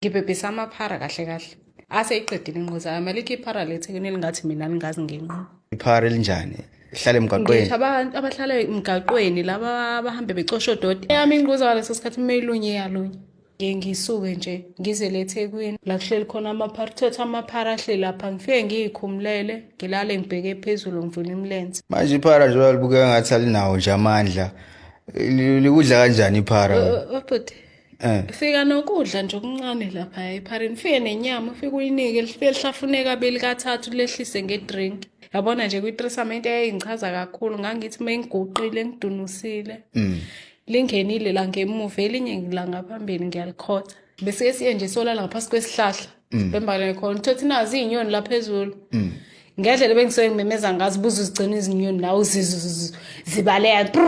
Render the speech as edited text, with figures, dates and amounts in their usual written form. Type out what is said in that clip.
Ngibhebhisa amaphara kahle kahle. Aseyiqedile inquza amalike iphara leThekwini lingathi mina lingazi ngenqo. Iphara elinjani? Ihlala emgaqweni. Ngisho abantu abahlala emgaqweni laba abahambe becosha odoti. Yami inquza ngaleso sikhathi mayilunye yalunye. Ngisuke nje ngize leThekwini la kuhleli khona amaphara thatha amaphara ahle lapha ngifike ngiyikhumulele ngilale ngibheke phezulu ngivula imilenze. Manje iphara nje libukeka ngathi alinawo nje amandla. Likudla kanjani iphara? But fika nokudla nje okuncane lapha ephareni fike nenyama ufike uyinike lifike lihlafuneka belikathathu lehlise ngedrink yabona nje kwiTrestament eyayingichaza kakhulu ngangithi mayingiguqile ngidunusile lingenile la ngemuva elinye ngila ngaphambili ngiyalikhotha bese siye nje solala ngaphasi kwesihlahla bembale khona uthothi nazi inyoni la phezulu ngendlela bengisuke ngimemeza ngazi buzo zigcina izinyoni nawo zibaleka